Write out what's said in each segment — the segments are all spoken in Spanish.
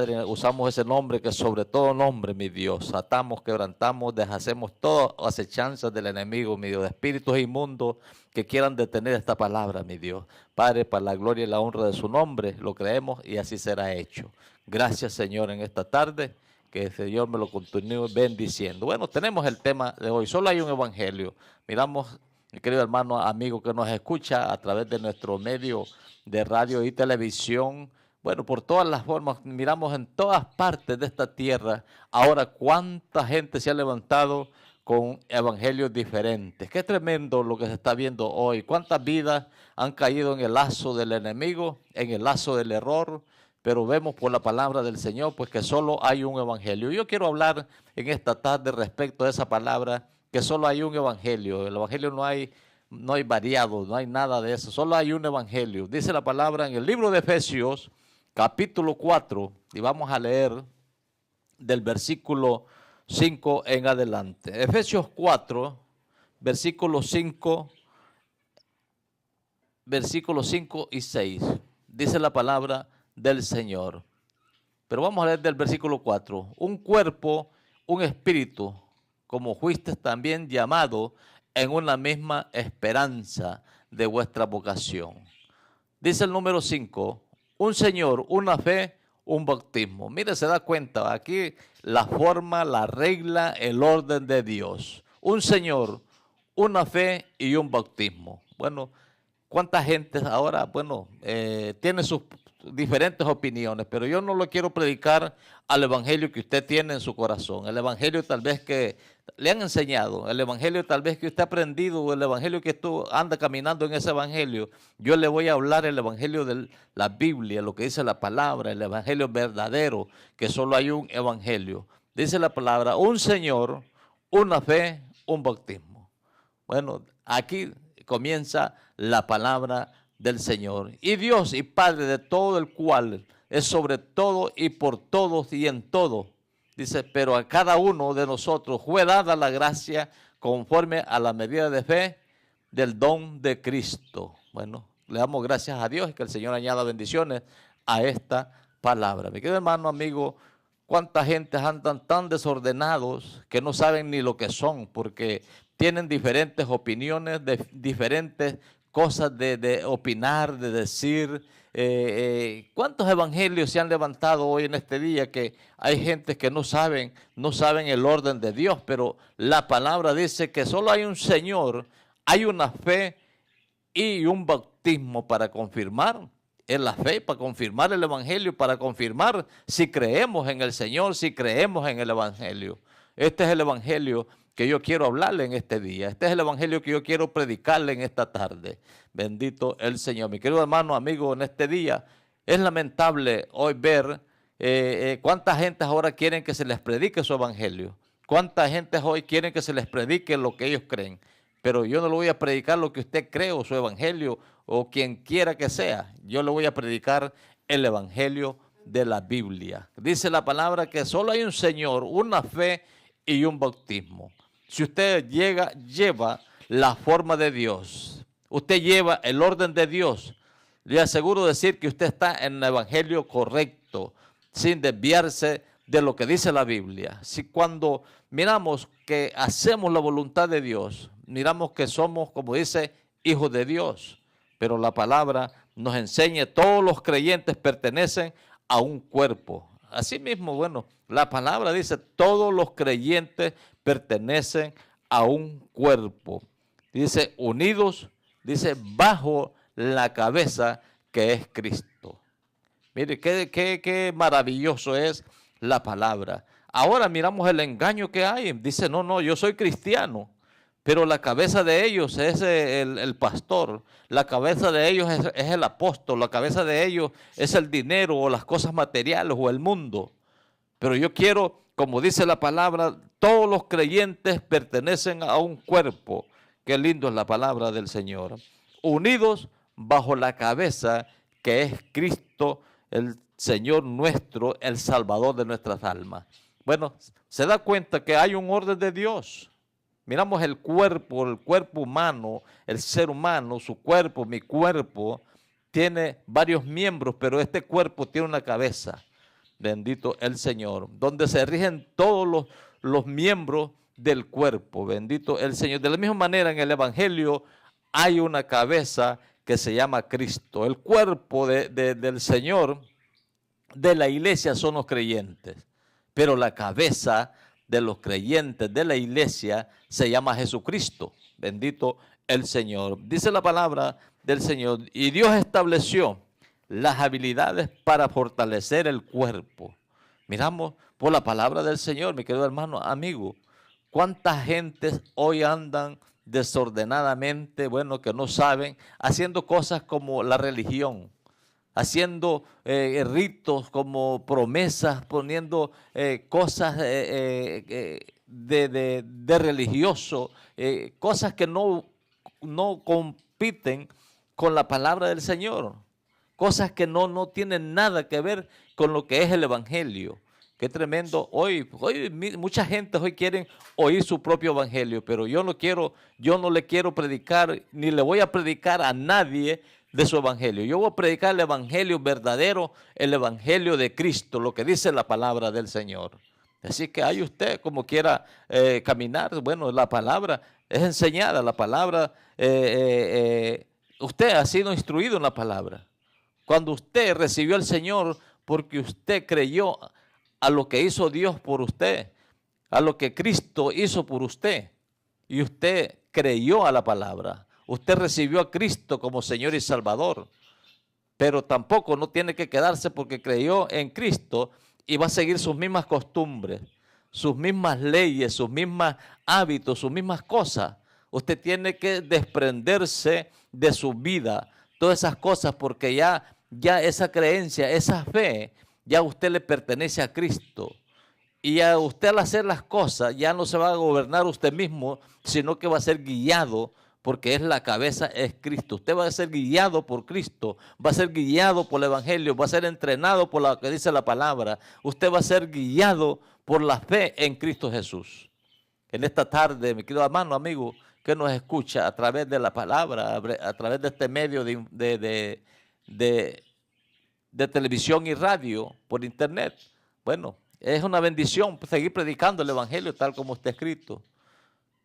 Padre, usamos ese nombre que es sobre todo nombre, mi Dios. Atamos, quebrantamos, deshacemos todas acechanzas del enemigo, mi Dios, de espíritus inmundos que quieran detener esta palabra, mi Dios. Padre, para la gloria y la honra de su nombre, lo creemos y así será hecho. Gracias, Señor, en esta tarde, que el Señor me lo continúe bendiciendo. Bueno, tenemos el tema de hoy. Solo hay un evangelio. Miramos, mi querido hermano, amigo que nos escucha a través de nuestro medio de radio y televisión. Bueno, por todas las formas, miramos en todas partes de esta tierra. Ahora, cuánta gente se ha levantado con evangelios diferentes. Qué tremendo lo que se está viendo hoy. Cuántas vidas han caído en el lazo del enemigo, en el lazo del error. Pero vemos por la palabra del Señor, pues que solo hay un evangelio. Yo quiero hablar en esta tarde respecto a esa palabra, que solo hay un evangelio. El evangelio no hay variado, no hay nada de eso. Solo hay un evangelio. Dice la palabra en el libro de Efesios, capítulo 4, y vamos a leer del versículo 5 en adelante. Efesios 4, versículos 5 y 6. Dice la palabra del Señor. Pero vamos a leer del versículo 4. Un cuerpo, un espíritu, como fuisteis también llamado en una misma esperanza de vuestra vocación. Dice el número 5. Un Señor, una fe, un bautismo. Mire, se da cuenta aquí la forma, la regla, el orden de Dios. Un Señor, una fe y un bautismo. Bueno, ¿cuánta gente ahora, tiene sus diferentes opiniones? Pero yo no lo quiero predicar al evangelio que usted tiene en su corazón. El evangelio tal vez que le han enseñado, el evangelio tal vez que usted ha aprendido, el evangelio que tú anda caminando en ese evangelio. Yo le voy a hablar el evangelio de la Biblia, lo que dice la palabra, el evangelio verdadero, que solo hay un evangelio. Dice la palabra, un Señor, una fe, un bautismo. Bueno, aquí comienza la palabra del Señor. Y Dios y Padre de todo el cual es sobre todo y por todos y en todo. Dice, pero a cada uno de nosotros fue dada la gracia conforme a la medida de fe del don de Cristo. Bueno, le damos gracias a Dios y que el Señor añada bendiciones a esta palabra. Mi querido hermano, amigo, cuánta gente andan tan desordenados que no saben ni lo que son, porque tienen diferentes opiniones, diferentes cosas de opinar, de decir. ¿Cuántos evangelios se han levantado hoy en este día que hay gente que no saben el orden de Dios? Pero la palabra dice que solo hay un Señor, hay una fe y un bautismo para confirmar. Es la fe para confirmar el evangelio, para confirmar si creemos en el Señor, si creemos en el evangelio. Este es el evangelio que yo quiero hablarle en este día. Este es el evangelio que yo quiero predicarle en esta tarde. Bendito el Señor. Mi querido hermano, amigo, en este día es lamentable hoy ver cuánta gente ahora quieren que se les predique su evangelio. Cuánta gente hoy quieren que se les predique lo que ellos creen. Pero yo no le voy a predicar lo que usted cree o su evangelio o quien quiera que sea. Yo le voy a predicar el evangelio de la Biblia. Dice la palabra que solo hay un Señor, una fe y un bautismo. Si usted lleva la forma de Dios, usted lleva el orden de Dios, le aseguro decir que usted está en el evangelio correcto, sin desviarse de lo que dice la Biblia. Si cuando miramos que hacemos la voluntad de Dios, miramos que somos, como dice, hijos de Dios. Pero la palabra nos enseña, todos los creyentes pertenecen a un cuerpo. Asimismo, bueno, la palabra dice, todos los creyentes pertenecen a un cuerpo. Dice, unidos, dice, bajo la cabeza que es Cristo. Mire, qué maravilloso es la palabra. Ahora miramos el engaño que hay. Dice, no, yo soy cristiano. Pero la cabeza de ellos es el pastor, la cabeza de ellos es el apóstol, la cabeza de ellos es el dinero o las cosas materiales o el mundo. Pero yo quiero, como dice la palabra, todos los creyentes pertenecen a un cuerpo. Qué lindo es la palabra del Señor. Unidos bajo la cabeza que es Cristo, el Señor nuestro, el Salvador de nuestras almas. Bueno, se da cuenta que hay un orden de Dios. Miramos el cuerpo humano, el ser humano, su cuerpo, mi cuerpo, tiene varios miembros, pero este cuerpo tiene una cabeza. bendito el Señor, donde se rigen todos los miembros del cuerpo, bendito el Señor. De la misma manera, en el Evangelio hay una cabeza que se llama Cristo. El cuerpo del Señor, de la iglesia, son los creyentes, pero la cabeza de los creyentes de la iglesia se llama Jesucristo, bendito el Señor. Dice la palabra del Señor, y Dios estableció las habilidades para fortalecer el cuerpo. Miramos por la palabra del Señor, mi querido hermano, amigo, cuántas gentes hoy andan desordenadamente, bueno, que no saben, haciendo cosas como la religión, haciendo ritos como promesas, poniendo cosas de religioso, cosas que no compiten con la palabra del Señor, cosas que no tienen nada que ver con lo que es el Evangelio. Qué tremendo. Hoy mucha gente hoy quieren oír su propio evangelio, pero yo no le quiero predicar, ni le voy a predicar a nadie de su evangelio. Yo voy a predicar el evangelio verdadero, el evangelio de Cristo, lo que dice la palabra del Señor. Así que hay usted como quiera caminar. Bueno, la palabra es enseñada, la palabra, usted ha sido instruido en la palabra. Cuando usted recibió al Señor porque usted creyó a lo que hizo Dios por usted, a lo que Cristo hizo por usted, y usted creyó a la palabra, usted recibió a Cristo como Señor y Salvador, pero tampoco no tiene que quedarse porque creyó en Cristo y va a seguir sus mismas costumbres, sus mismas leyes, sus mismos hábitos, sus mismas cosas. Usted tiene que desprenderse de su vida, todas esas cosas, porque ya esa creencia, esa fe, ya a usted le pertenece a Cristo. Y a usted, al hacer las cosas, ya no se va a gobernar usted mismo, sino que va a ser guiado, porque es la cabeza, es Cristo. Usted va a ser guiado por Cristo, va a ser guiado por el Evangelio, va a ser entrenado por lo que dice la palabra. Usted va a ser guiado por la fe en Cristo Jesús. En esta tarde, mi querido hermano, amigo, que nos escucha a través de la palabra, a través de este medio de televisión y radio, por internet. Bueno, es una bendición seguir predicando el Evangelio tal como está escrito.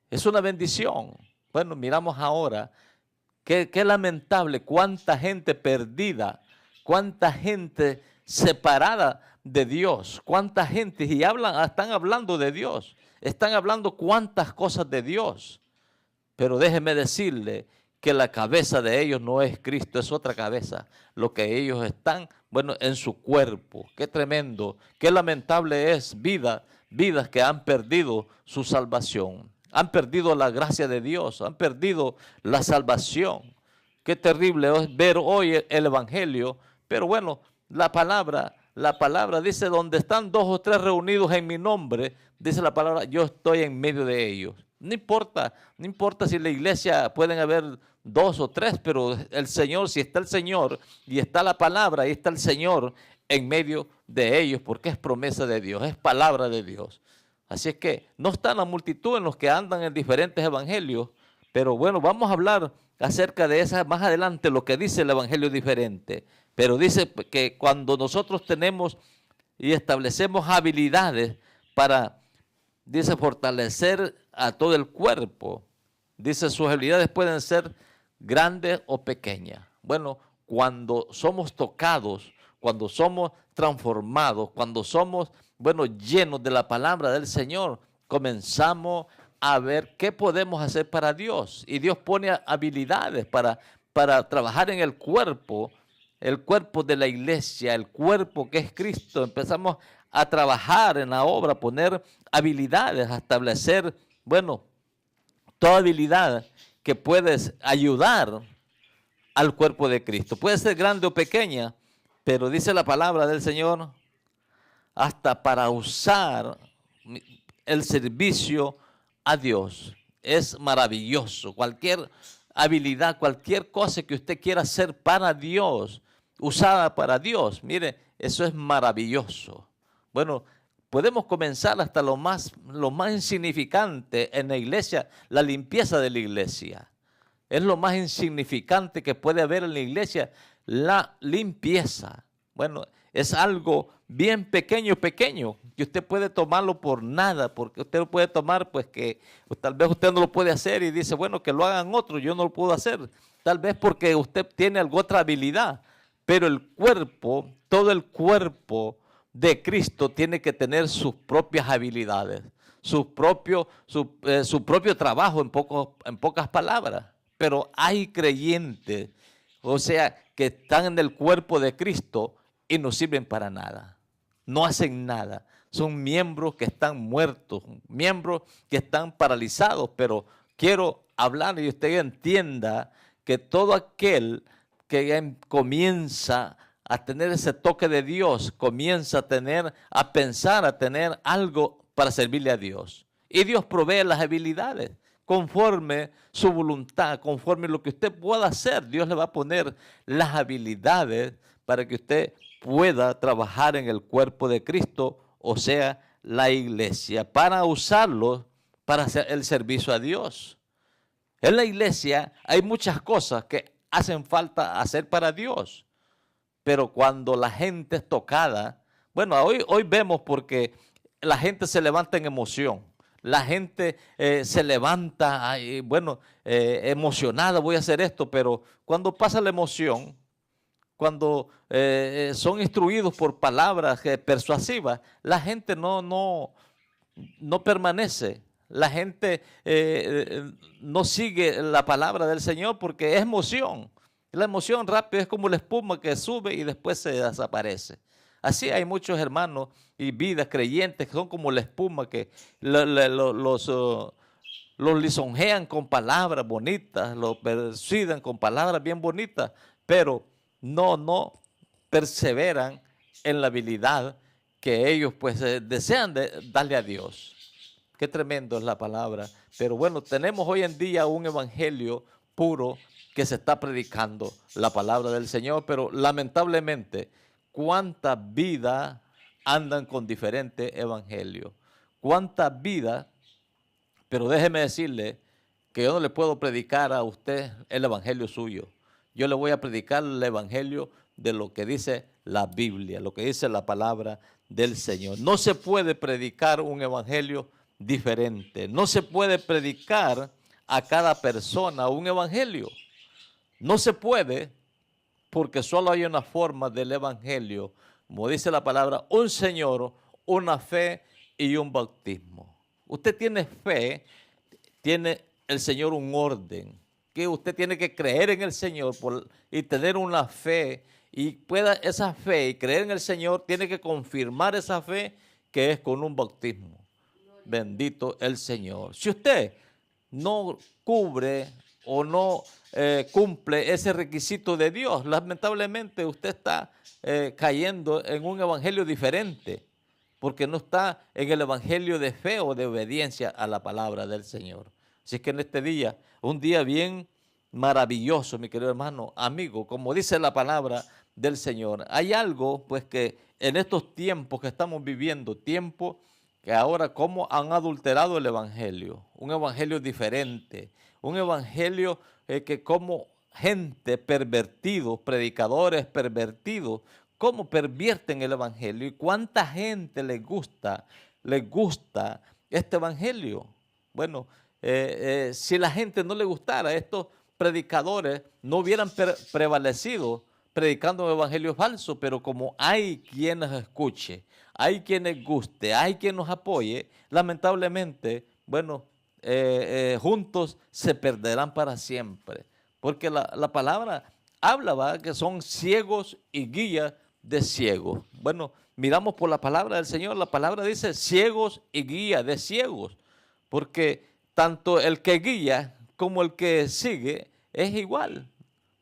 Es una bendición. Bueno, miramos ahora, qué lamentable, cuánta gente perdida, cuánta gente separada de Dios, cuánta gente, y están hablando de Dios, están hablando cuántas cosas de Dios, pero déjeme decirle que la cabeza de ellos no es Cristo, es otra cabeza. Lo que ellos están, bueno, en su cuerpo. Qué tremendo, qué lamentable es vidas que han perdido su salvación. Han perdido la gracia de Dios, han perdido la salvación. Qué terrible es ver hoy el Evangelio, pero bueno, la palabra dice, donde están 2 o 3 reunidos en mi nombre, dice la palabra, yo estoy en medio de ellos. No importa si en la iglesia pueden haber 2 o 3, pero el Señor, si está el Señor y está la palabra, ahí está el Señor en medio de ellos, porque es promesa de Dios, es palabra de Dios. Así es que no está la multitud en los que andan en diferentes evangelios, pero bueno, vamos a hablar acerca de esa más adelante, lo que dice el evangelio diferente. Pero dice que cuando nosotros tenemos y establecemos habilidades para, dice, fortalecer a todo el cuerpo, dice, sus habilidades pueden ser grandes o pequeñas. Bueno, cuando somos tocados, cuando somos transformados, cuando somos, bueno, llenos de la palabra del Señor, comenzamos a ver qué podemos hacer para Dios. Y Dios pone habilidades para trabajar en el cuerpo de la iglesia, el cuerpo que es Cristo. Empezamos a trabajar en la obra, a poner habilidades, a establecer, bueno, toda habilidad que puedes ayudar al cuerpo de Cristo. Puede ser grande o pequeña, pero dice la palabra del Señor, hasta para usar el servicio a Dios. Es maravilloso. Cualquier habilidad, cualquier cosa que usted quiera hacer para Dios, usada para Dios, mire, eso es maravilloso. Bueno, podemos comenzar hasta lo más insignificante en la iglesia, la limpieza de la iglesia. Es lo más insignificante que puede haber en la iglesia, la limpieza. Bueno, es algo bien pequeño, pequeño, que usted puede tomarlo por nada, porque usted lo puede tomar, pues que pues, tal vez usted no lo puede hacer y dice, bueno, que lo hagan otros, yo no lo puedo hacer. Tal vez porque usted tiene alguna otra habilidad, pero el cuerpo, todo el cuerpo de Cristo tiene que tener sus propias habilidades, su propio trabajo en pocas palabras. Pero hay creyentes, o sea, que están en el cuerpo de Cristo y no sirven para nada, no hacen nada. Son miembros que están muertos, miembros que están paralizados, pero quiero hablar y usted entienda que todo aquel que comienza a tener ese toque de Dios, comienza a pensar, a tener algo para servirle a Dios. Y Dios provee las habilidades conforme su voluntad, conforme lo que usted pueda hacer. Dios le va a poner las habilidades para que usted pueda trabajar en el cuerpo de Cristo, o sea, la iglesia, para usarlo para hacer el servicio a Dios. En la iglesia hay muchas cosas que hacen falta hacer para Dios, pero cuando la gente es tocada, bueno, hoy vemos porque la gente se levanta en emoción, la gente se levanta, emocionada, voy a hacer esto, pero cuando pasa la emoción, cuando son instruidos por palabras persuasivas, la gente no permanece. La gente no sigue la palabra del Señor porque es emoción. La emoción rápida es como la espuma que sube y después se desaparece. Así hay muchos hermanos y vidas creyentes que son como la espuma que los lisonjean con palabras bonitas, los persuaden con palabras bien bonitas, pero no perseveran en la habilidad que ellos pues desean darle a Dios. Qué tremendo es la palabra. Pero bueno, tenemos hoy en día un evangelio puro que se está predicando, la palabra del Señor, pero lamentablemente, ¿cuántas vidas andan con diferentes evangelios? ¿Cuántas vidas? Pero déjeme decirle que yo no le puedo predicar a usted el evangelio suyo. Yo le voy a predicar el evangelio de lo que dice la Biblia, lo que dice la palabra del Señor. No se puede predicar un evangelio diferente. No se puede predicar a cada persona un evangelio. No se puede porque solo hay una forma del evangelio. Como dice la palabra, un Señor, una fe y un bautismo. Usted tiene fe, tiene el Señor un orden, que usted tiene que creer en el Señor y tener una fe, y pueda esa fe y creer en el Señor, tiene que confirmar esa fe que es con un bautismo. Bendito el Señor. Si usted no cubre o no cumple ese requisito de Dios, lamentablemente usted está cayendo en un evangelio diferente, porque no está en el evangelio de fe o de obediencia a la palabra del Señor. Así que en este día, un día bien maravilloso, mi querido hermano, amigo, como dice la palabra del Señor, hay algo pues que en estos tiempos que estamos viviendo, tiempos que ahora cómo han adulterado el evangelio, un evangelio diferente, un evangelio que como gente pervertidos, predicadores pervertidos, cómo pervierten el evangelio y cuánta gente les gusta este evangelio. Bueno, si la gente no le gustara, estos predicadores no hubieran prevalecido predicando un evangelio falso, pero como hay quienes escuche, hay quienes guste, hay quien nos apoye, lamentablemente, bueno, juntos se perderán para siempre. Porque la palabra habla, ¿va?, que son ciegos y guías de ciegos. Bueno, miramos por la palabra del Señor, la palabra dice ciegos y guías de ciegos, porque tanto el que guía como el que sigue es igual,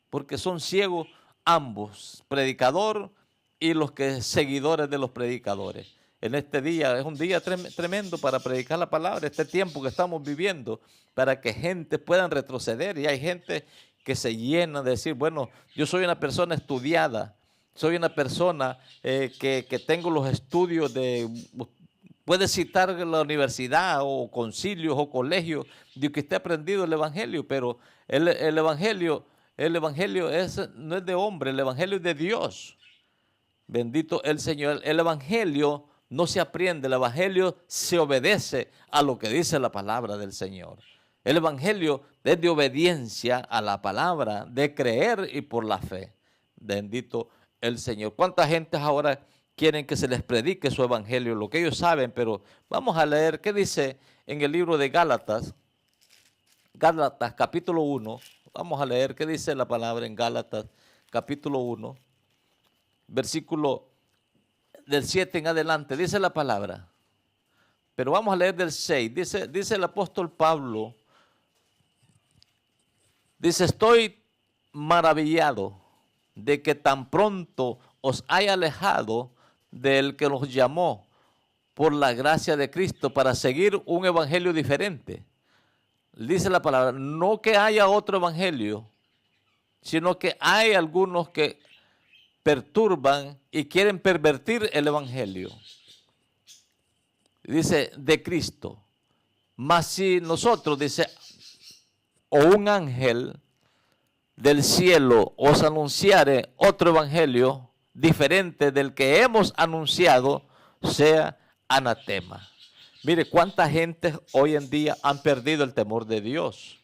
porque son ciegos ambos, predicador y los que seguidores de los predicadores. En este día es un día tremendo para predicar la palabra, este tiempo que estamos viviendo, para que gente puedan retroceder. Y hay gente que se llena de decir, bueno, yo soy una persona estudiada, soy una persona que tengo los estudios de... Puede citar la universidad o concilios o colegios de que usted ha aprendido el evangelio, pero el evangelio no es de hombre, el evangelio es de Dios. Bendito el Señor. El Evangelio no se aprende, el Evangelio se obedece a lo que dice la palabra del Señor. El Evangelio es de obediencia a la palabra, de creer y por la fe. Bendito el Señor. ¿Cuánta gente ahora quieren que se les predique su Evangelio? Lo que ellos saben, pero vamos a leer qué dice en el libro de Gálatas. Gálatas capítulo 1. Vamos a leer qué dice la palabra en Gálatas capítulo 1. Versículo del 7 en adelante, dice la palabra. Pero vamos a leer del 6. Dice el apóstol Pablo, dice, estoy maravillado de que tan pronto os haya alejado del que nos llamó por la gracia de Cristo para seguir un evangelio diferente. Dice la palabra, no que haya otro evangelio, sino que hay algunos que perturban y quieren pervertir el evangelio. Dice, de Cristo. Mas si nosotros, dice, o un ángel del cielo os anunciare otro evangelio diferente del que hemos anunciado, sea anatema. Mire, cuánta gente hoy en día han perdido el temor de Dios.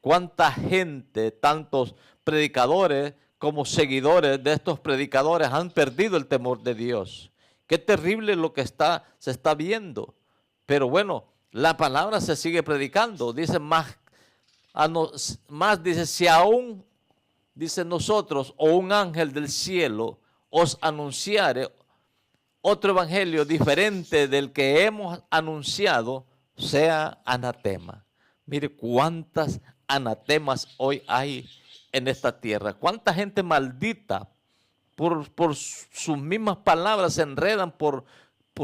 Cuánta gente, tantos predicadores como seguidores de estos predicadores, han perdido el temor de Dios. Qué terrible lo que se está viendo. Pero bueno, la palabra se sigue predicando. Dice más dice, si aún, dice nosotros, o un ángel del cielo os anunciare otro evangelio diferente del que hemos anunciado, sea anatema. Mire cuántas anatemas hoy hay en esta tierra. Cuánta gente maldita por sus mismas palabras se enredan. ¿Por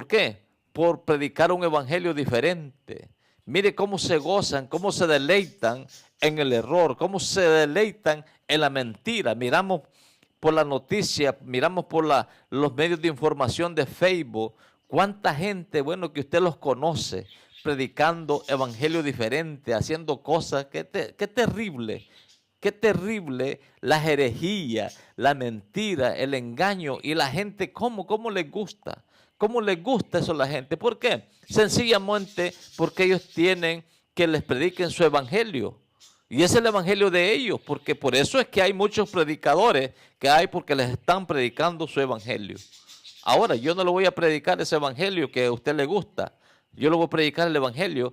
qué? Por predicar un evangelio diferente. Mire cómo se gozan, cómo se deleitan en el error, cómo se deleitan en la mentira. Miramos por la noticia, miramos por los medios de información de Facebook, cuánta gente, bueno, que usted los conoce, predicando evangelio diferente, haciendo cosas, qué terrible la herejía, la mentira, el engaño, y la gente, ¿cómo les gusta? ¿Cómo les gusta eso a la gente? ¿Por qué? Sencillamente porque ellos tienen que les prediquen su evangelio. Y es el evangelio de ellos, porque por eso es que hay muchos predicadores que hay, porque les están predicando su evangelio. Ahora, yo no le voy a predicar ese evangelio que a usted le gusta. Yo le voy a predicar el evangelio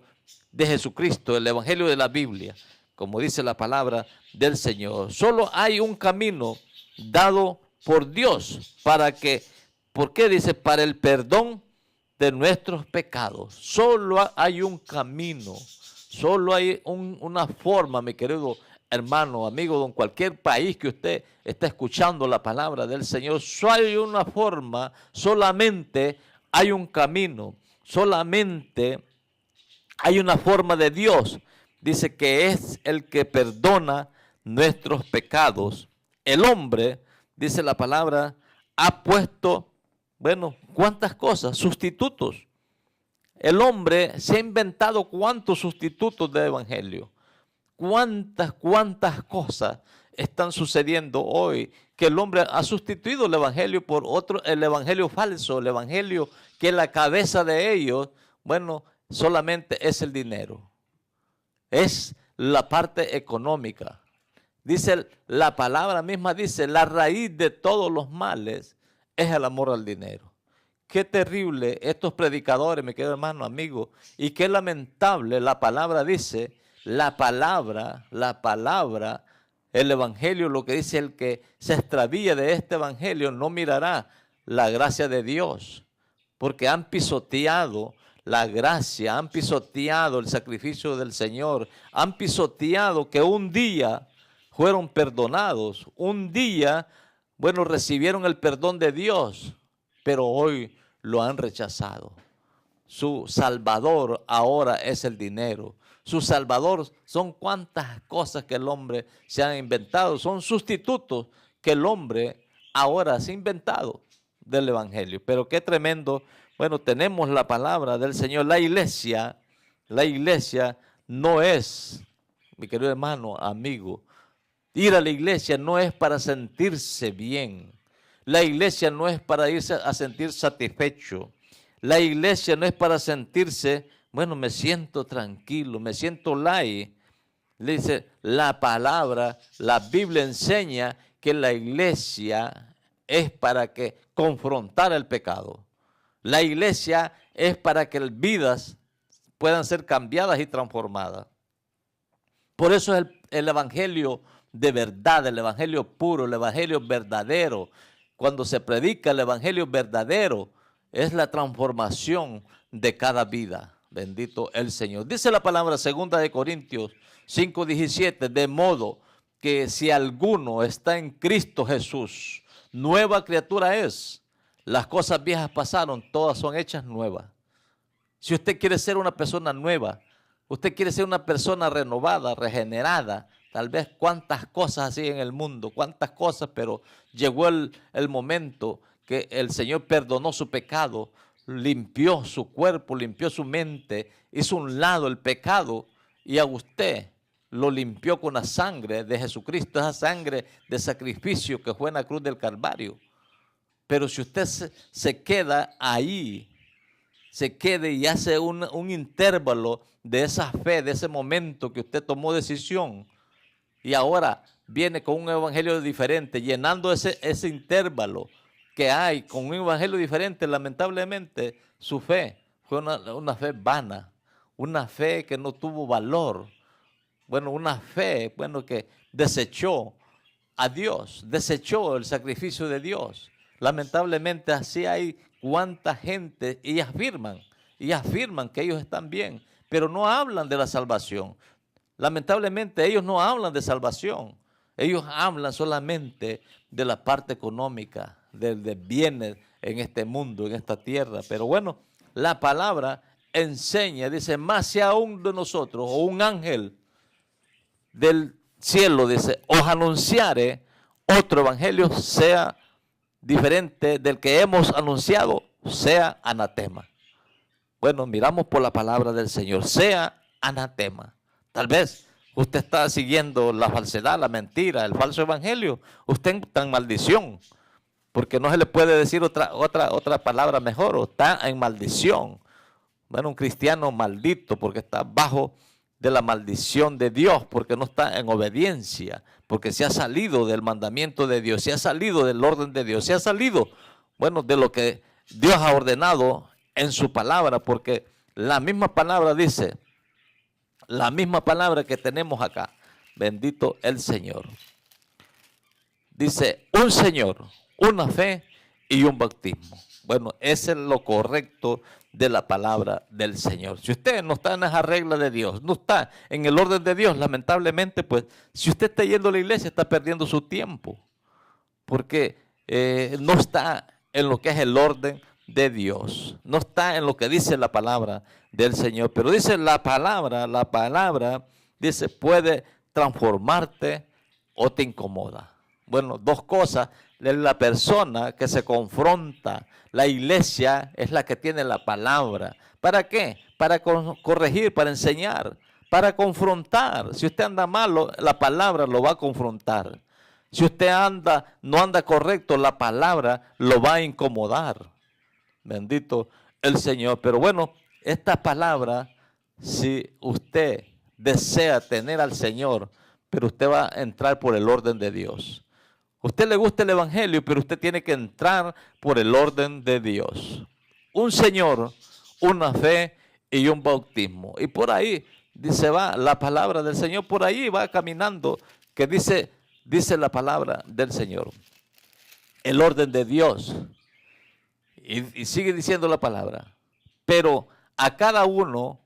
de Jesucristo, el evangelio de la Biblia, como dice la palabra del Señor. Solo hay un camino dado por Dios ¿por qué dice? Para el perdón de nuestros pecados. Solo hay un camino. Solo hay una forma, mi querido hermano, amigo, en cualquier país que usted esté escuchando la palabra del Señor, solo hay una forma, solamente hay un camino, solamente hay una forma de Dios. Dice que es el que perdona nuestros pecados. El hombre, dice la palabra, ha puesto, bueno, ¿cuántas cosas? Sustitutos. El hombre se ha inventado cuántos sustitutos del evangelio. Cuántas cosas están sucediendo hoy, que el hombre ha sustituido el evangelio por otro, el evangelio falso, el evangelio que la cabeza de ellos, bueno, solamente es el dinero. Es la parte económica. Dice la palabra misma, dice, la raíz de todos los males es el amor al dinero. Qué terrible estos predicadores, mi querido hermano, amigo, y qué lamentable. La palabra dice, la palabra, el evangelio, lo que dice, el que se extravía de este evangelio no mirará la gracia de Dios, porque han pisoteado la gracia, han pisoteado el sacrificio del Señor, han pisoteado que un día fueron perdonados, un día, bueno, recibieron el perdón de Dios, pero hoy lo han rechazado. Su salvador ahora es el dinero. Su salvador son cuantas cosas que el hombre se ha inventado. Son sustitutos que el hombre ahora se ha inventado del evangelio. Pero qué tremendo. Bueno, tenemos la palabra del Señor. La iglesia no es, mi querido hermano, amigo, ir a la iglesia no es para sentirse bien. La iglesia no es para irse a sentir satisfecho. La iglesia no es para sentirse, bueno, me siento tranquilo, me siento light. Le dice, la palabra, la Biblia enseña que la iglesia es para que confrontar el pecado. La iglesia es para que vidas puedan ser cambiadas y transformadas. Por eso es el evangelio de verdad, el evangelio puro, el evangelio verdadero. Cuando se predica el evangelio verdadero, es la transformación de cada vida. Bendito el Señor. Dice la palabra 2 de Corintios 5:17, de modo que si alguno está en Cristo Jesús, nueva criatura es. Las cosas viejas pasaron, todas son hechas nuevas. Si usted quiere ser una persona nueva, usted quiere ser una persona renovada, regenerada, tal vez cuántas cosas así en el mundo, cuántas cosas, pero llegó el momento que el Señor perdonó su pecado, limpió su cuerpo, limpió su mente, hizo un lado el pecado y a usted lo limpió con la sangre de Jesucristo, esa sangre de sacrificio que fue en la cruz del Calvario. Pero si usted se queda ahí, se quede y hace un intervalo de esa fe, de ese momento que usted tomó decisión, y ahora viene con un evangelio diferente, llenando ese intervalo que hay con un evangelio diferente, lamentablemente su fe fue una fe vana, una fe que no tuvo valor, bueno, una fe, bueno, que desechó a Dios, desechó el sacrificio de Dios. Lamentablemente así hay cuánta gente y afirman que ellos están bien, pero no hablan de la salvación. Lamentablemente ellos no hablan de salvación, ellos hablan solamente de la parte económica, de bienes en este mundo, en esta tierra. Pero bueno, la palabra enseña, dice, más si aún de nosotros, o un ángel del cielo, dice, os anunciare otro evangelio, sea diferente del que hemos anunciado, sea anatema. Bueno, miramos por la palabra del Señor, sea anatema. Tal vez usted está siguiendo la falsedad, la mentira, el falso evangelio. Usted está en maldición, porque no se le puede decir otra palabra mejor, o está en maldición. Bueno, un cristiano maldito porque está bajo de la maldición de Dios, porque no está en obediencia, porque se ha salido del mandamiento de Dios, se ha salido del orden de Dios, se ha salido, bueno, de lo que Dios ha ordenado en su palabra, porque la misma palabra dice, la misma palabra que tenemos acá, bendito el Señor. Dice, un Señor, una fe y un bautismo. Bueno, ese es lo correcto de la palabra del Señor. Si usted no está en esa regla de Dios, no está en el orden de Dios, lamentablemente, pues, si usted está yendo a la iglesia, está perdiendo su tiempo, porque no está en lo que es el orden de Dios, no está en lo que dice la palabra del Señor. Pero dice la palabra, dice, puede transformarte o te incomoda. Bueno, dos cosas. La persona que se confronta, la iglesia es la que tiene la palabra. ¿Para qué? Para corregir, para enseñar, para confrontar. Si usted anda malo, la palabra lo va a confrontar. Si usted no anda correcto, la palabra lo va a incomodar. Bendito el Señor. Pero bueno, esta palabra, si usted desea tener al Señor, pero usted va a entrar por el orden de Dios. A usted le gusta el evangelio, pero usted tiene que entrar por el orden de Dios. Un Señor, una fe y un bautismo. Y por ahí, dice, va la palabra del Señor, por ahí va caminando, que dice la palabra del Señor. El orden de Dios. Y sigue diciendo la palabra. Pero a cada uno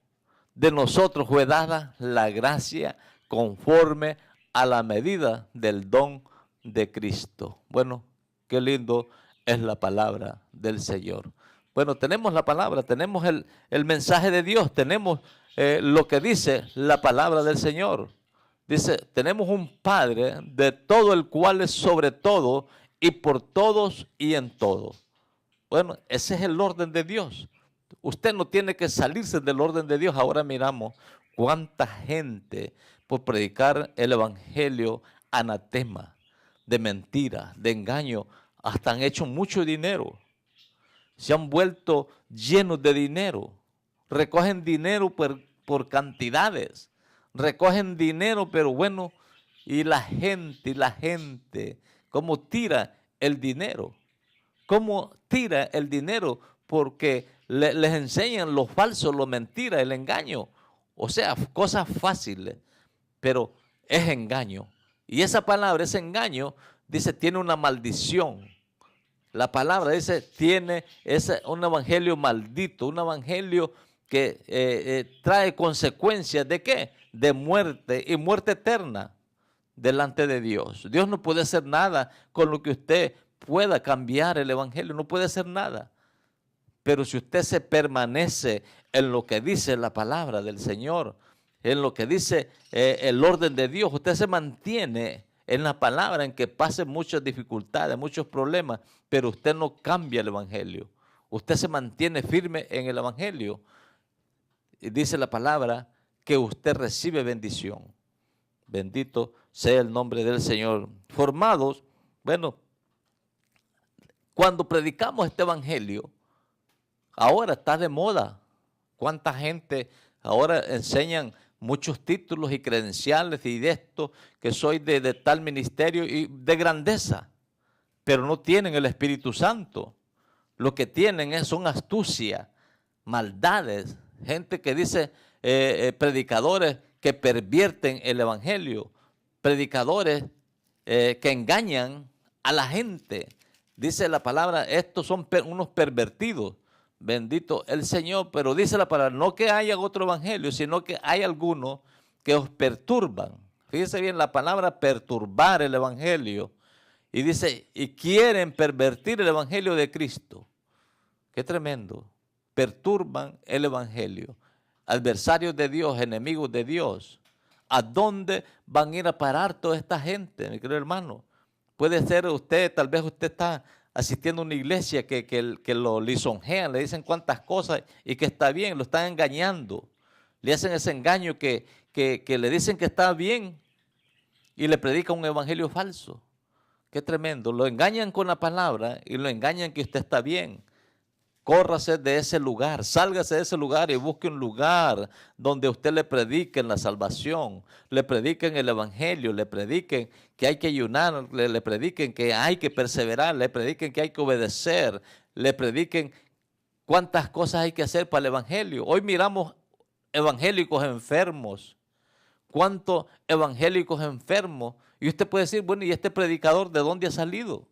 de nosotros fue dada la gracia conforme a la medida del don de Cristo. Bueno, qué lindo es la palabra del Señor. Bueno, tenemos la palabra, tenemos el mensaje de Dios, tenemos lo que dice la palabra del Señor. Dice, tenemos un Padre de todo el cual es sobre todo y por todos y en todo. Bueno, ese es el orden de Dios. Usted no tiene que salirse del orden de Dios. Ahora miramos cuánta gente por predicar el evangelio anatema, de mentira, de engaño, hasta han hecho mucho dinero. Se han vuelto llenos de dinero. Recogen dinero por cantidades. Recogen dinero, pero bueno, y la gente, ¿cómo tira el dinero? ¿Cómo tira el dinero? Porque les enseñan lo falso, lo mentira, el engaño. O sea, cosas fáciles, pero es engaño. Y esa palabra, ese engaño, dice, tiene una maldición. La palabra dice, tiene un evangelio maldito, un evangelio que trae consecuencias ¿de qué? De muerte y muerte eterna delante de Dios. Dios no puede hacer nada con lo que usted pueda cambiar el evangelio, no puede hacer nada. Pero si usted se permanece en lo que dice la palabra del Señor, en lo que dice el orden de Dios, usted se mantiene en la palabra, en que pasen muchas dificultades, muchos problemas, pero usted no cambia el evangelio. Usted se mantiene firme en el evangelio. Y dice la palabra que usted recibe bendición. Bendito sea el nombre del Señor. Formados, bueno, cuando predicamos este evangelio, ahora está de moda. ¿Cuánta gente ahora enseñan muchos títulos y credenciales y de esto, que soy de tal ministerio y de grandeza? Pero no tienen el Espíritu Santo. Lo que tienen son astucia, maldades, gente que dice, predicadores que pervierten el evangelio, predicadores que engañan a la gente. Dice la palabra, estos son unos pervertidos. Bendito el Señor, pero dice la palabra, no que haya otro evangelio, sino que hay algunos que os perturban. Fíjese bien la palabra perturbar el evangelio. Y dice, y quieren pervertir el evangelio de Cristo. Qué tremendo. Perturban el evangelio. Adversarios de Dios, enemigos de Dios. ¿A dónde van a ir a parar toda esta gente, mi querido hermano? Puede ser usted, tal vez usted está asistiendo a una iglesia que lo lisonjean, le dicen cuantas cosas y que está bien, lo están engañando. Le hacen ese engaño que le dicen que está bien y le predican un evangelio falso. Qué tremendo. Lo engañan con la palabra y lo engañan que usted está bien. Córrase de ese lugar, sálgase de ese lugar y busque un lugar donde usted le prediquen la salvación, le prediquen el evangelio, le prediquen que hay que ayunar, le prediquen que hay que perseverar, le prediquen que hay que obedecer, le prediquen cuántas cosas hay que hacer para el evangelio. Hoy miramos evangélicos enfermos, cuántos evangélicos enfermos. Y usted puede decir, bueno, ¿y este predicador de dónde ha salido?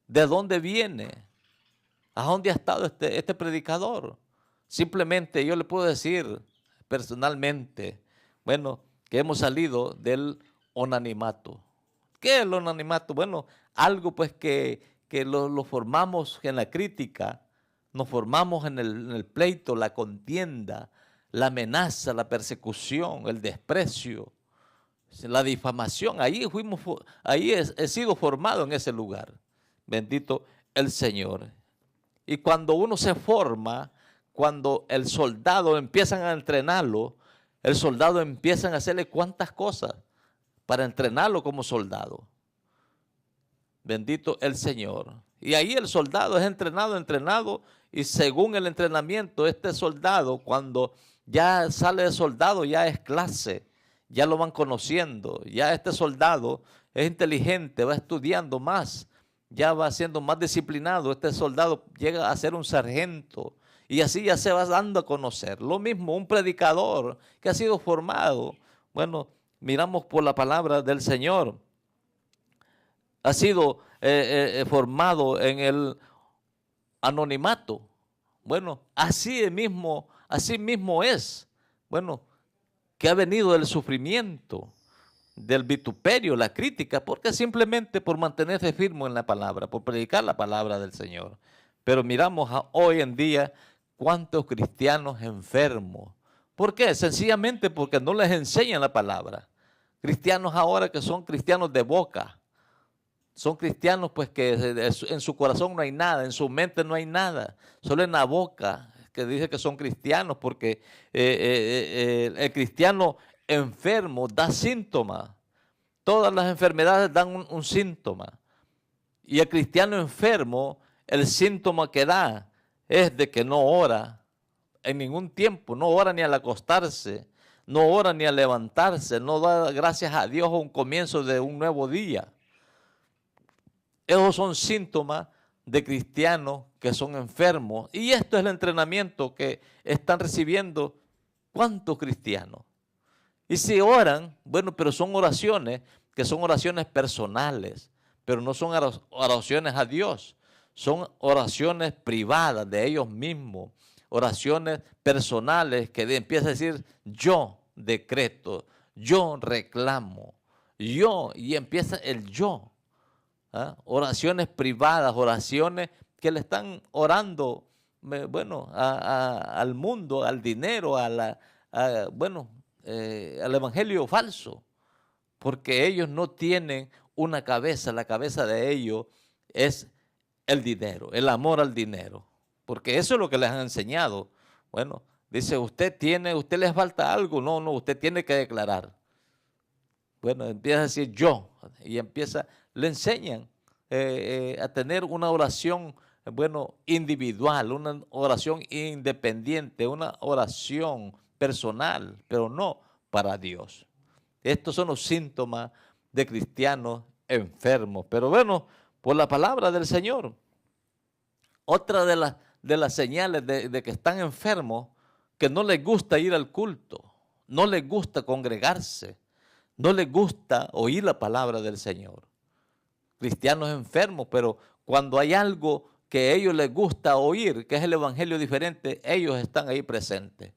¿De dónde viene? ¿A dónde ha estado este predicador? Simplemente yo le puedo decir personalmente, bueno, que hemos salido del onanimato. ¿Qué es el onanimato? Bueno, algo pues que lo formamos en la crítica, nos formamos en el pleito, la contienda, la amenaza, la persecución, el desprecio, la difamación. Ahí he sido formado en ese lugar. Bendito el Señor. Y cuando uno se forma, cuando el soldado empiezan a entrenarlo, el soldado empiezan a hacerle cuantas cosas para entrenarlo como soldado. Bendito el Señor. Y ahí el soldado es entrenado, y según el entrenamiento, este soldado, cuando ya sale de soldado, ya es clase, ya lo van conociendo, ya este soldado es inteligente, va estudiando más, ya va siendo más disciplinado, este soldado llega a ser un sargento y así ya se va dando a conocer. Lo mismo un predicador que ha sido formado, bueno, miramos por la palabra del Señor, ha sido formado en el anonimato. Bueno, así mismo es, bueno, que ha venido del sufrimiento, del vituperio, la crítica, porque simplemente por mantenerse firme en la palabra, por predicar la palabra del Señor. Pero miramos hoy en día cuántos cristianos enfermos. ¿Por qué? Sencillamente porque no les enseñan la palabra. Cristianos ahora que son cristianos de boca, son cristianos pues que en su corazón no hay nada, en su mente no hay nada, solo en la boca que dice que son cristianos, porque el cristiano enfermo da síntomas. Todas las enfermedades dan un síntoma. Y el cristiano enfermo, el síntoma que da es de que no ora en ningún tiempo, no ora ni al acostarse, no ora ni al levantarse, no da gracias a Dios a un comienzo de un nuevo día. Esos son síntomas de cristianos que son enfermos. Y esto es el entrenamiento que están recibiendo ¿cuántos cristianos? Y si oran, bueno, pero son oraciones que son oraciones personales, pero no son oraciones a Dios. Son oraciones privadas de ellos mismos, oraciones personales que empieza a decir yo decreto, yo reclamo, yo, y empieza el yo. ¿Ah? Oraciones privadas, oraciones que le están orando, bueno, al mundo, al dinero, al evangelio falso, porque ellos no tienen una cabeza, la cabeza de ellos es el dinero, el amor al dinero, porque eso es lo que les han enseñado. Bueno, dice, usted les falta algo, no, usted tiene que declarar. Bueno, empieza a decir yo, y le enseñan a tener una oración, bueno, individual, una oración independiente, una oración personal, pero no para Dios. Estos son los síntomas de cristianos enfermos. Pero bueno, por la palabra del Señor, otra de las señales de que están enfermos, que no les gusta ir al culto, no les gusta congregarse, no les gusta oír la palabra del Señor. Cristianos enfermos, pero cuando hay algo que a ellos les gusta oír, que es el evangelio diferente, ellos están ahí presentes.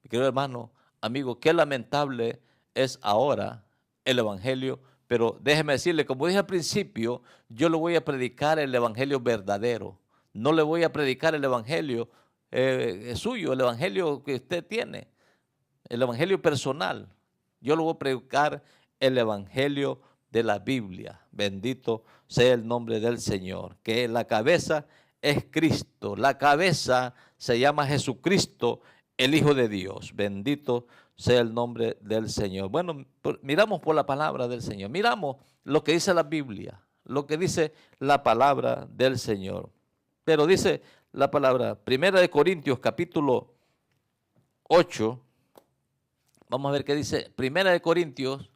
Mi querido hermano, amigo, qué lamentable es ahora el evangelio, pero déjeme decirle, como dije al principio, yo le voy a predicar el evangelio verdadero. No le voy a predicar el evangelio suyo, el evangelio que usted tiene, el evangelio personal. Yo le voy a predicar el evangelio de la Biblia. Bendito sea el nombre del Señor. Que la cabeza es Cristo. La cabeza se llama Jesucristo, el Hijo de Dios. Bendito sea el nombre del Señor. Bueno, miramos por la palabra del Señor. Miramos lo que dice la Biblia, lo que dice la palabra del Señor. Pero dice la palabra, 1 Corintios capítulo 8. Vamos a ver qué dice 1 Corintios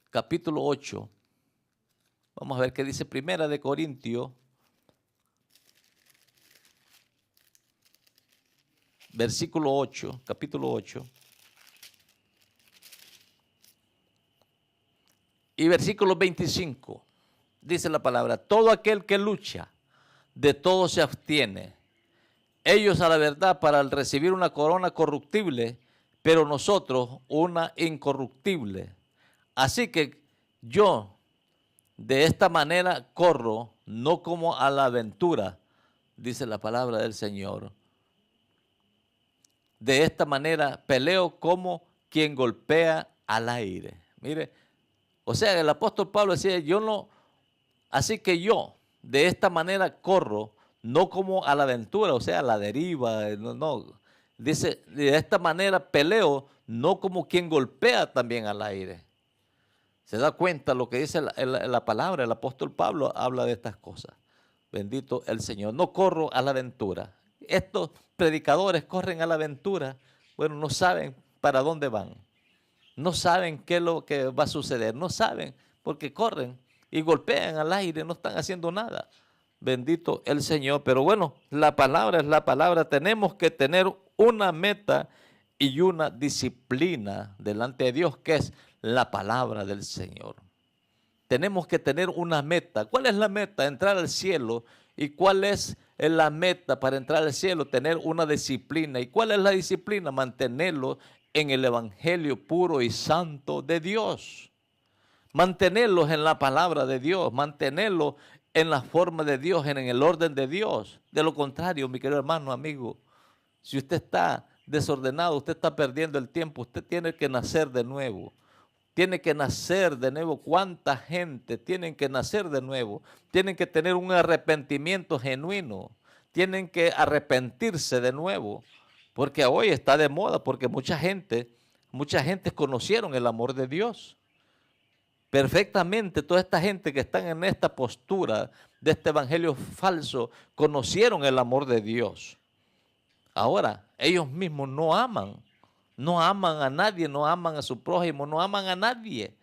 capítulo 8. Vamos a ver qué dice 1 Corintios, versículo 8, capítulo 8. Y versículo 25. Dice la palabra, todo aquel que lucha, de todo se abstiene. Ellos a la verdad para recibir una corona corruptible, pero nosotros una incorruptible. Así que yo de esta manera corro, no como a la aventura, dice la palabra del Señor. De esta manera peleo como quien golpea al aire. Mire, o sea, el apóstol Pablo decía, así que yo de esta manera corro, no como a la aventura, o sea, a la deriva, no. Dice, de esta manera peleo, no como quien golpea también al aire. Se da cuenta lo que dice la palabra, el apóstol Pablo habla de estas cosas. Bendito el Señor. No corro a la aventura. Estos predicadores corren a la aventura, bueno, no saben para dónde van. No saben qué es lo que va a suceder. No saben porque corren y golpean al aire, no están haciendo nada. Bendito el Señor. Pero bueno, la palabra es la palabra. Tenemos que tener una meta y una disciplina delante de Dios, que es la palabra del Señor. Tenemos que tener una meta. ¿Cuál es la meta? Entrar al cielo. ¿Y cuál es la meta para entrar al cielo? Tener una disciplina. ¿Y cuál es la disciplina? Mantenerlo en el evangelio puro y santo de Dios. Mantenerlos en la palabra de Dios. Mantenerlos en la forma de Dios, en el orden de Dios. De lo contrario, mi querido hermano, amigo, si usted está desordenado, usted está perdiendo el tiempo. Usted tiene que nacer de nuevo. Tiene que nacer de nuevo. ¿Cuánta gente tienen que nacer de nuevo? Tienen que tener un arrepentimiento genuino. Tienen que arrepentirse de nuevo. Porque hoy está de moda, porque mucha gente conocieron el amor de Dios. perfectamente toda esta gente que están en esta postura de este evangelio falso, conocieron el amor de Dios. Ahora, ellos mismos no aman a nadie, no aman a su prójimo, no aman a nadie.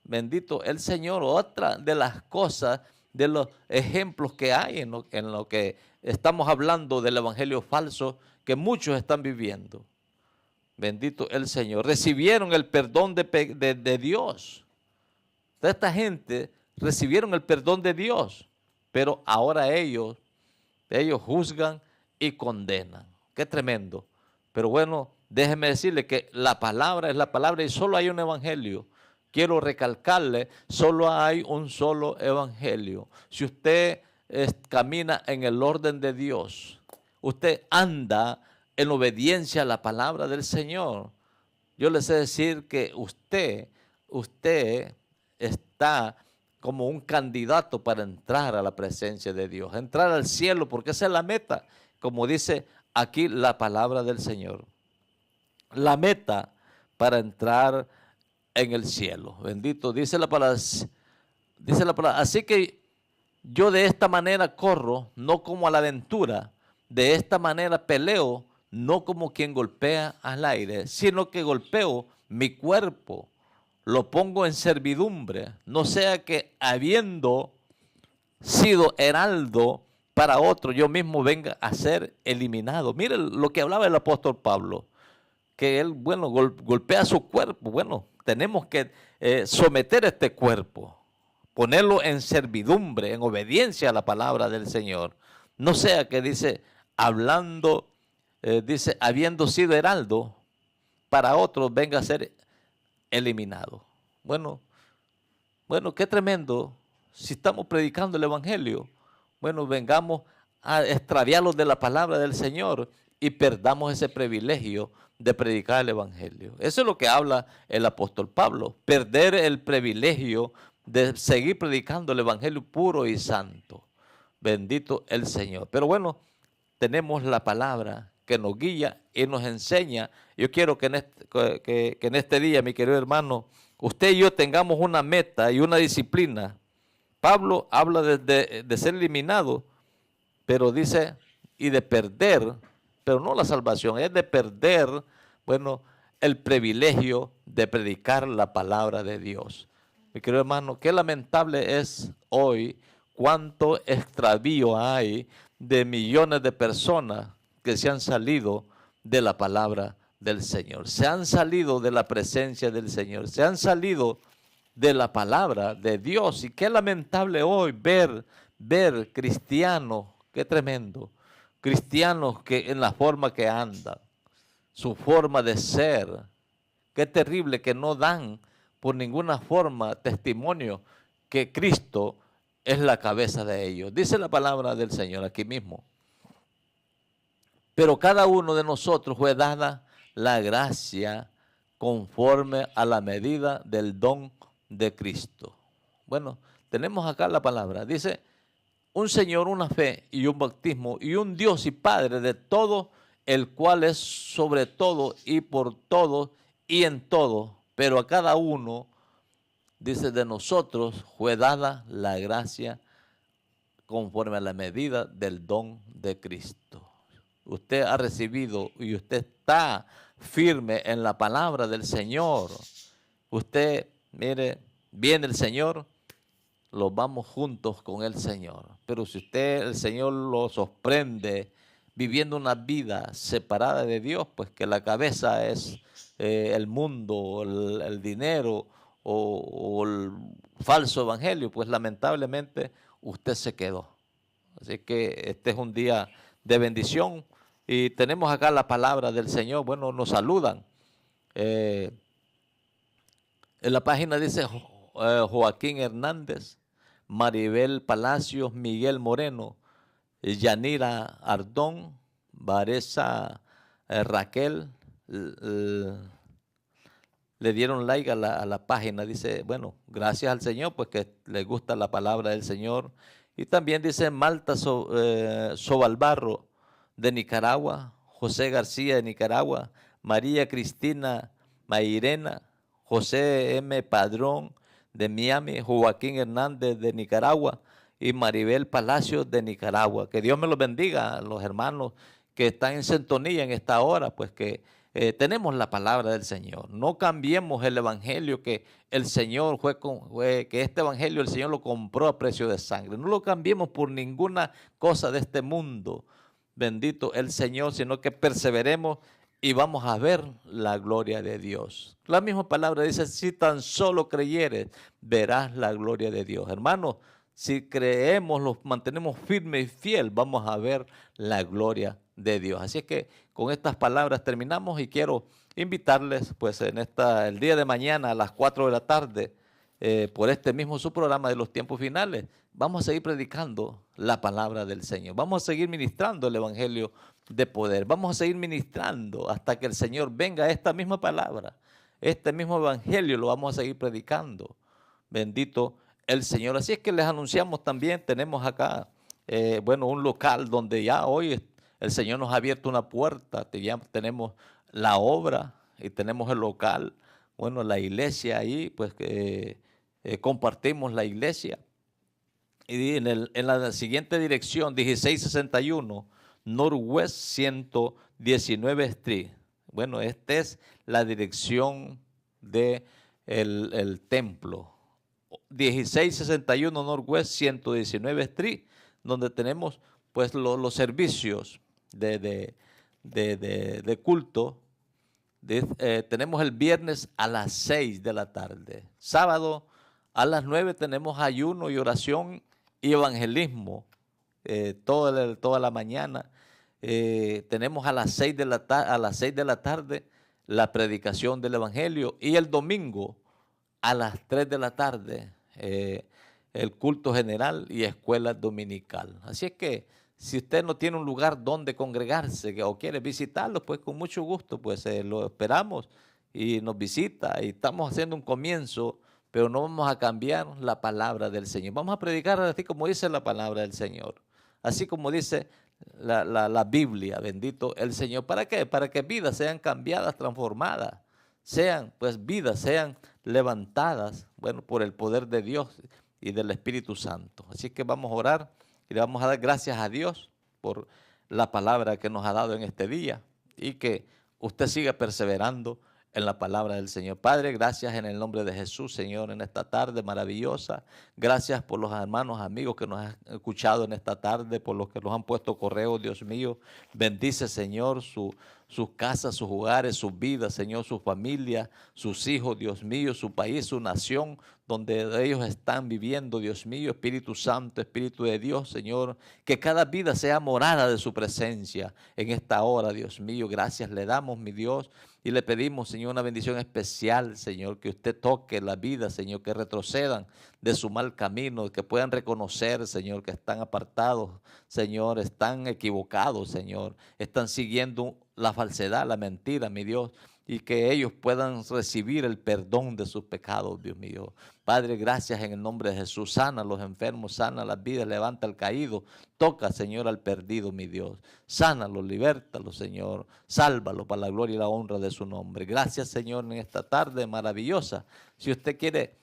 Bendito el Señor. Otra de las cosas, de los ejemplos que hay en lo que estamos hablando del evangelio falso, que muchos están viviendo. Bendito el Señor. Recibieron el perdón de Dios. Esta gente recibieron el perdón de Dios, pero ahora ellos juzgan y condenan. Qué tremendo. Pero bueno, déjeme decirle que la palabra es la palabra y solo hay un evangelio. Quiero recalcarle, solo hay un solo evangelio. Si usted camina en el orden de Dios, usted anda en obediencia a la palabra del Señor, yo le sé decir que usted está como un candidato para entrar a la presencia de Dios, entrar al cielo, porque esa es la meta, como dice aquí la palabra del Señor. La meta para entrar en el cielo. Bendito, dice la palabra. Así que yo de esta manera corro, no como a la aventura, de esta manera peleo, no como quien golpea al aire, sino que golpeo mi cuerpo, lo pongo en servidumbre, no sea que habiendo sido heraldo para otro, yo mismo venga a ser eliminado. Miren lo que hablaba el apóstol Pablo, que él, bueno, golpea su cuerpo. Bueno, tenemos que someter este cuerpo, ponerlo en servidumbre, en obediencia a la palabra del Señor. No sea que dice, habiendo sido heraldo, para otros venga a ser eliminado. Bueno, qué tremendo. Si estamos predicando el evangelio, bueno, vengamos a extraviarlos de la palabra del Señor y perdamos ese privilegio de predicar el evangelio. Eso es lo que habla el apóstol Pablo, perder el privilegio de seguir predicando el evangelio puro y santo. Bendito el Señor. Pero bueno, tenemos la palabra que nos guía y nos enseña. Yo quiero que en este día, mi querido hermano, usted y yo tengamos una meta y una disciplina. Pablo habla de ser eliminado, pero dice, y de perder, pero no la salvación, es de perder, bueno, el privilegio de predicar la palabra de Dios. Mi querido hermano, qué lamentable es hoy cuánto extravío hay de millones de personas que se han salido de la palabra del Señor, se han salido de la presencia del Señor, se han salido de la palabra de Dios. Y qué lamentable hoy ver cristianos, qué tremendo, cristianos que en la forma que andan, su forma de ser, qué terrible que no dan por ninguna forma testimonio que Cristo es la cabeza de ellos. Dice la palabra del Señor aquí mismo. Pero cada uno de nosotros fue dada la gracia conforme a la medida del don de Cristo. Bueno, tenemos acá la palabra. Dice, un Señor, una fe y un bautismo y un Dios y Padre de todo, el cual es sobre todo y por todo y en todo. Pero a cada uno, dice, de nosotros fue dada la gracia conforme a la medida del don de Cristo. Usted ha recibido y usted está firme en la palabra del Señor. Usted, mire, viene el Señor, los vamos juntos con el Señor. Pero si el Señor lo sorprende viviendo una vida separada de Dios, pues que la cabeza es el mundo, el dinero o el falso evangelio, pues lamentablemente usted se quedó. Así que este es un día de bendición y tenemos acá la palabra del Señor. Bueno, nos saludan. En la página dice Joaquín Hernández, Maribel Palacios, Miguel Moreno, Yanira Ardón, Varesa Raquel, le dieron like a la página. Dice, bueno, gracias al Señor, pues que les gusta la palabra del Señor. Y también dice Malta Sobalbarro de Nicaragua, José García de Nicaragua, María Cristina Mairena, José M. Padrón de Miami, Joaquín Hernández de Nicaragua y Maribel Palacios de Nicaragua. Que Dios me los bendiga a los hermanos que están en sintonía en esta hora, pues que tenemos la palabra del Señor. No cambiemos el evangelio que el Señor que este evangelio el Señor lo compró a precio de sangre. No lo cambiemos por ninguna cosa de este mundo. Bendito el Señor, sino que perseveremos y vamos a ver la gloria de Dios. La misma palabra dice, si tan solo creyeres, verás la gloria de Dios. Hermanos, si creemos, los mantenemos firmes y fieles, vamos a ver la gloria de Dios. Así es que con estas palabras terminamos y quiero invitarles pues el día de mañana a las 4 de la tarde por este mismo su programa de los tiempos finales. Vamos a seguir predicando la palabra del Señor. Vamos a seguir ministrando el evangelio de poder. Vamos a seguir ministrando hasta que el Señor venga a esta misma palabra. Este mismo evangelio lo vamos a seguir predicando. Bendito el Señor. Así es que les anunciamos también, tenemos acá, un local donde ya hoy el Señor nos ha abierto una puerta. Ya tenemos la obra y tenemos el local. Bueno, la iglesia ahí, pues compartimos la iglesia. Y en la siguiente dirección, 1661 Northwest 119 Street. Bueno, esta es la dirección del el templo. 1661 Northwest 119 Street, donde tenemos pues los servicios de culto. Tenemos el viernes a las 6 de la tarde. Sábado a las 9 tenemos ayuno y oración y evangelismo toda la mañana. Tenemos a las 6 de la tarde la predicación del evangelio, y el domingo a las 3 de la tarde el culto general y escuela dominical. Así es que si usted no tiene un lugar donde congregarse o quiere visitarlo, pues con mucho gusto pues lo esperamos y nos visita, y estamos haciendo un comienzo, pero no vamos a cambiar la palabra del Señor. Vamos a predicar así como dice la palabra del Señor, así como dice la Biblia, bendito el Señor. ¿Para qué? Para que vidas sean cambiadas, transformadas, sean pues vidas, sean levantadas, bueno, por el poder de Dios y del Espíritu Santo. Así que vamos a orar y le vamos a dar gracias a Dios por la palabra que nos ha dado en este día, y que usted siga perseverando en la palabra del Señor. Padre, gracias en el nombre de Jesús, Señor, en esta tarde maravillosa. Gracias por los hermanos, amigos que nos han escuchado en esta tarde, por los que nos han puesto correo, Dios mío. Bendice, Señor, sus casas, sus hogares, sus vidas, Señor, su familia, sus hijos, Dios mío, su país, su nación, donde ellos están viviendo, Dios mío. Espíritu Santo, Espíritu de Dios, Señor, que cada vida sea morada de su presencia en esta hora, Dios mío. Gracias le damos, mi Dios, y le pedimos, Señor, una bendición especial, Señor, que usted toque la vida, Señor, que retrocedan de su mal camino, que puedan reconocer, Señor, que están apartados, Señor, están equivocados, Señor, están siguiendo la falsedad, la mentira, mi Dios, y que ellos puedan recibir el perdón de sus pecados, Dios mío. Padre, gracias en el nombre de Jesús. Sana a los enfermos, sana las vidas, levanta al caído, toca, Señor, al perdido, mi Dios. Sánalo, libértalo, Señor. Sálvalo para la gloria y la honra de su nombre. Gracias, Señor, en esta tarde maravillosa. Si usted quiere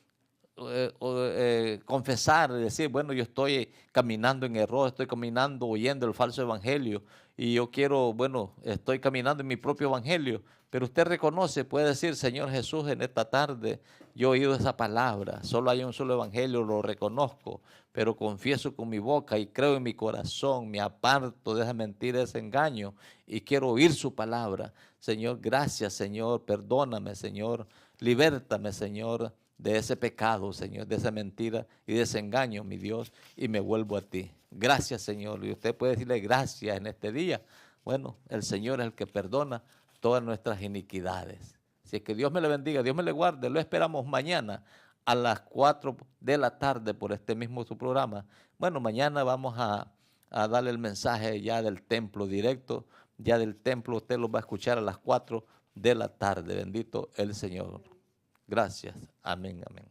confesar y decir, bueno, yo estoy caminando en error, estoy caminando oyendo el falso evangelio, y yo quiero, bueno, estoy caminando en mi propio evangelio, pero usted reconoce, puede decir, Señor Jesús, en esta tarde yo he oído esa palabra, solo hay un solo evangelio, lo reconozco, pero confieso con mi boca y creo en mi corazón, me aparto de esa mentira, de ese engaño, y quiero oír su palabra. Señor, gracias, Señor, perdóname, Señor, libértame, Señor, de ese pecado, Señor, de esa mentira y de ese engaño, mi Dios, y me vuelvo a ti. Gracias, Señor. Y usted puede decirle gracias en este día. Bueno, el Señor es el que perdona todas nuestras iniquidades. Así que Dios me le bendiga, Dios me le guarde. Lo esperamos mañana a las 4 de la tarde por este mismo su programa. Bueno, mañana vamos a darle el mensaje ya del templo directo. Ya del templo usted lo va a escuchar a las 4 de la tarde. Bendito el Señor. Gracias. Amén, amén.